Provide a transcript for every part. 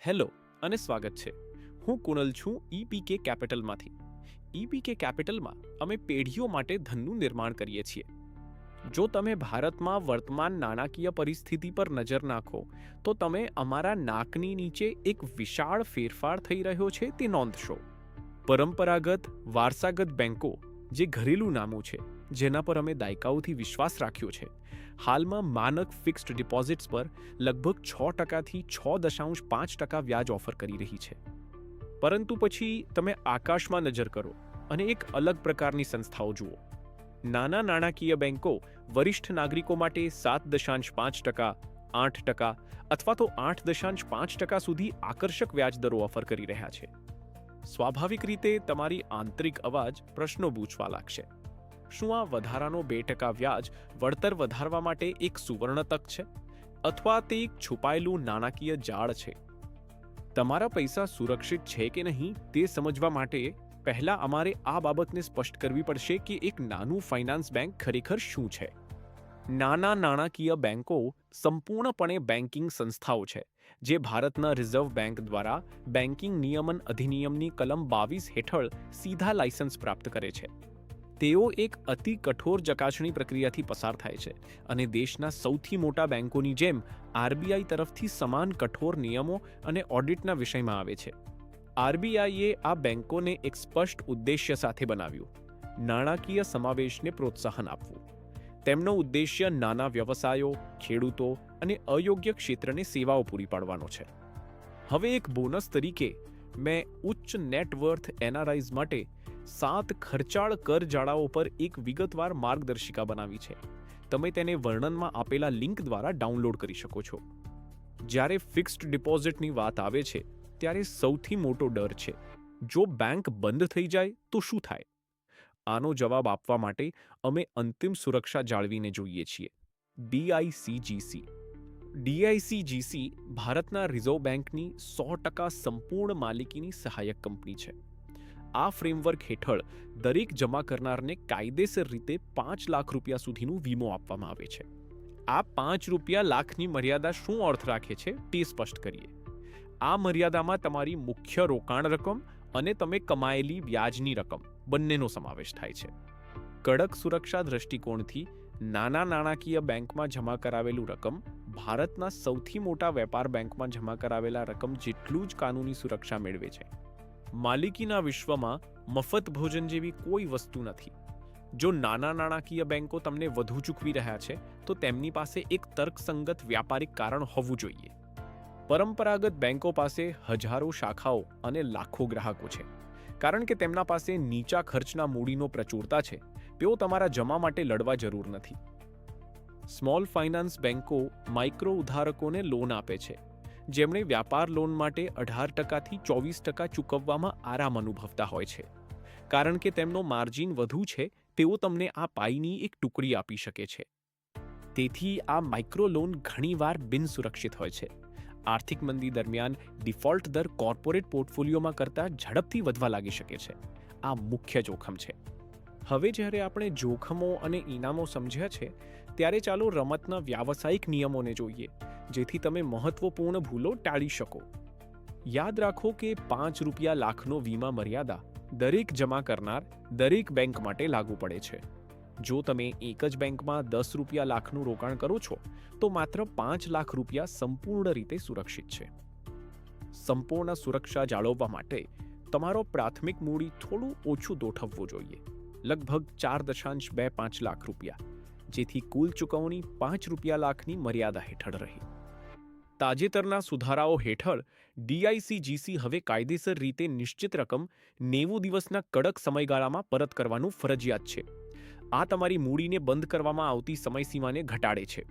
Hello અને સ્વાગત છે. હું કુનલ છું ઈપીકે કેપિટલમાંથી. ઈપીકે કેપિટલમાં અમે પેઢીઓ માટે ધનનું નિર્માણ કરીએ છીએ. જો તમે ભારતમાં વર્તમાન નાણાકીય પરિસ્થિતિ પર નજર નાખો તો તમે અમારા નાકની નીચે એક વિશાળ ફેરફાર થઈ રહ્યો છે તે નોંધશો. પરંપરાગત વારસાગત બેન્કો, જે ઘરેલું નામો છે, જેના પર અમે દાયકાઓથી વિશ્વાસ રાખ્યો છે, હાલમાં માનક ફિક્સ્ડ ડિપોઝિટ્સ પર લગભગ 6% થી 6.5% વ્યાજ ઓફર કરી રહી છે. પરંતુ પછી તમે આકાશમાં નજર કરો અને એક અલગ પ્રકારની સંસ્થાઓ જુઓ. નાના નાણાકીય બેન્કો વરિષ્ઠ નાગરિકો માટે 7.5%, 8% અથવા તો 8.5% સુધી આકર્ષક વ્યાજ દરો ઓફર કરી રહ્યા છે. સ્વાભાવિક રીતે તમારી આંતરિક અવાજ પ્રશ્નો પૂછવા લાગશે. શું આ વધારાનો 2% વ્યાજ વળતર વધારવા માટે એક સુવર્ણ તક છે, અથવા તે એક છુપાયેલું નાણાકીય જાળ છે? તમારા પૈસા સુરક્ષિત છે કે નહીં તે સમજવા માટે પહેલા અમારે આ બાબતને સ્પષ્ટ કરવી પડશે કે એક નાનું ફાઇનાન્સ બેંક ખરેખર શું છે. નાના નાણાકીય બેન્કો સંપૂર્ણપણે બેન્કિંગ સંસ્થાઓ છે જે ભારતના રિઝર્વ બેંક દ્વારા બેન્કિંગ નિયમન અધિનિયમની કલમ 22 હેઠળ સીધા લાયસન્સ પ્રાપ્ત કરે છે. તેઓ એક અતિ કઠોર ચકાસણી પ્રક્રિયાથી પસાર થાય છે અને દેશના સૌથી મોટા બેન્કોની જેમ આરબીઆઈ તરફથી સમાન કઠોર નિયમો અને ઓડિટના વિષયમાં આવે છે. આરબીઆઈએ આ બેન્કોને એક સ્પષ્ટ ઉદ્દેશ્ય સાથે બનાવ્યું: નાણાકીય સમાવેશને પ્રોત્સાહન આપવું. તેમનો ઉદ્દેશ્ય નાના વ્યવસાયો, ખેડૂતો અને અયોગ્ય ક્ષેત્રને સેવાઓ પૂરી પાડવાનો છે. હવે એક બોનસ તરીકે મેં ઉચ્ચ નેટવર્થ એનઆરઆઈઝ માટે 7 ખર્ચાળ કરજાળાઓ પર એક વિગતવાર માર્ગદર્શિકા બનાવી છે. તમે તેને વર્ણનમાં આપેલા લિંક દ્વારા ડાઉનલોડ કરી શકો છો. જ્યારે ફિક્સ્ડ ડિપોઝિટની વાત આવે છે ત્યારે સૌથી મોટો ડર છે: જો બેંક બંધ થઈ જાય તો શું થાય? આનો જવાબ આપવા માટે અમે અંતિમ સુરક્ષા જાળવીને જોઈએ છીએ: ડીઆઈસીજીસી. ડીઆઈસીજીસી ભારતના રિઝર્વ બેંકની 100% સંપૂર્ણ માલિકીની સહાયક કંપની છે. આ ફ્રેમવર્ક હેઠળ દરેક જમા કરનારને કાયદેસર રીતે 5 લાખ રૂપિયા સુધીનું વીમો આપવામાં આવે છે. આ 5 લાખની મર્યાદા શું અર્થ રાખે છે તે સ્પષ્ટ કરીએ. આ મર્યાદામાં તમારી મુખ્ય રોકાણ રકમ અને તમે કમાયેલી વ્યાજની રકમ બંનેનો સમાવેશ થાય છે. કડક સુરક્ષા દ્રષ્ટિકોણથી નાના નાણાકીય બેંકમાં જમા કરાવેલું રકમ ભારતના સૌથી મોટા વેપાર બેંકમાં જમા કરાવેલા રકમ જેટલું જ કાનૂની સુરક્ષા મેળવે છે. માલિકીના વિશ્વમાં મફત ભોજન જેવી કોઈ વસ્તુ નથી. જો નાના નાણાકીય બેંકો તમને વધુ ચૂકવી રહ્યા છે તો તેમની પાસે એક તર્કસંગત વ્યાપારિક કારણ હોવું જોઈએ. પરંપરાગત બેંકો પાસે હજારો શાખાઓ અને લાખો ગ્રાહકો છે. કારણ કે તેમના પાસે નીચા ખર્ચના મૂડીનો પ્રચુરતા છે, તેઓ તમારા જમા માટે લડવા જરૂર નથી. સ્મોલ ફાઇનાન્સ બેન્કો માઇક્રો ઉધારકોને લોન આપે છે, જેમણે વ્યાપાર લોન માટે 18% થી 24% ચૂકવવામાં આરામ અનુભવતા હોય છે. કારણ કે તેમનો માર્જિન વધુ છે, તેઓ તમને આ પાઈની એક ટુકડી આપી શકે છે. તેથી આ માઇક્રો લોન ઘણીવાર બિનસુરક્ષિત હોય છે. આર્થિક મંદી દરમિયાન ડિફોલ્ટ દર કોર્પોરેટ પોર્ટફોલિયોમાં કરતાં ઝડપથી વધવા લાગી શકે છે. આ મુખ્ય જોખમ છે. હવે જ્યારે આપણે જોખમો અને ઇનામો સમજ્યા છે, ત્યારે ચાલો રમતના વ્યાવસાયિક નિયમોને જોઈએ, જેથી તમે મહત્વપૂર્ણ ભૂલો ટાળી શકો. યાદ રાખો કે 5 લાખનો વીમા મર્યાદા દરેક જમા કરનાર દરેક બેંક માટે લાગુ પડે છે. જો તમે એક જ બેંકમાં 10 લાખનું રોકાણ કરો છો તો માત્ર 5 લાખ રૂપિયા સંપૂર્ણ રીતે સુરક્ષિત છે. સંપૂર્ણ સુરક્ષા જાળવવા માટે તમારો પ્રાથમિક મૂડી થોડું ઓછું ગોઠવવું જોઈએ, લગભગ 4.25 લાખ રૂપિયા, જેથી કુલ ચૂકવણી 5 લાખની મર્યાદા હેઠળ રહે. તાજેતરના સુધારાઓ હેઠળ ડીઆઈસીજીસી હવે કાયદેસર રીતે નિશ્ચિત રકમ 90 દિવસના કડક સમયગાળામાં પરત કરવાનું ફરજિયાત છે. આ તમારી મૂડીને બંધ કરવામાં આવતી સમયસીમાને ઘટાડે છે.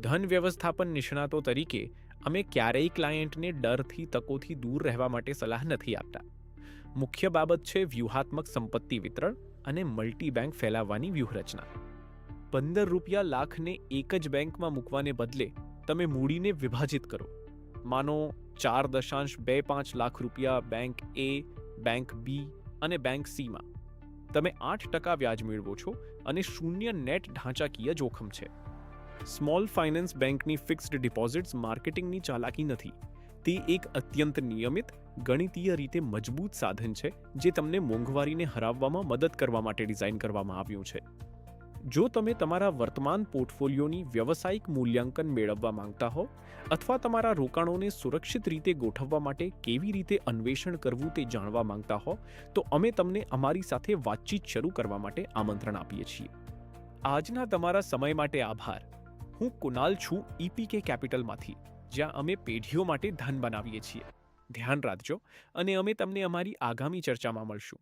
ધન વ્યવસ્થાપન નિષ્ણાતો તરીકે અમે ક્યારેય ક્લાયન્ટને ડરથી તકોથી દૂર રહેવા માટે સલાહ નથી આપતા. મુખ્ય બાબત છે વ્યૂહાત્મક સંપત્તિ વિતરણ અને મલ્ટી બેંક ફેલાવવાની વ્યૂહરચના. 15 લાખને એક જ બેંકમાં મૂકવાને બદલે તમે મૂડીને વિભાજિત કરો. માનો 4.25 લાખ રૂપિયા બેંક એ, બેંક બી અને બેંક સીમાં. તમે 8% વ્યાજ મેળવો છો અને 0 નેટ ઢાંચાકીય જોખમ છે. સ્મોલ ફાઇનાન્સ બેંકની ફિક્સ્ડ ડિપોઝિટ્સ માર્કેટિંગની ચાલાકી નથી. તે એક અત્યંત નિયમિત, ગણિતીય રીતે મજબૂત સાધન છે જે તમને મોંઘવારીને હરાવવામાં મદદ કરવા માટે ડિઝાઇન કરવામાં આવ્યું છે. જો તમે તમારા વર્તમાન પોર્ટફોલિયોની વ્યવસાયિક મૂલ્યાંકન મેળવવા માંગતા હો અથવા તમારા રોકાણોને સુરક્ષિત રીતે ગોઠવવા માટે કેવી રીતે અન્વેષણ કરવું તે જાણવા માંગતા હો, તો અમે તમને અમારી સાથે વાતચીત શરૂ કરવા માટે આમંત્રણ આપીએ છીએ. આજના તમારા સમય માટે આભાર. હું કુનાલ છું EPK કેપિટલમાંથી, જ્યાં અમે પેઢીઓ માટે ધન બનાવીએ છીએ. ધ્યાન રાખજો અને અમે તમને અમારી આગામી ચર્ચામાં મળશું.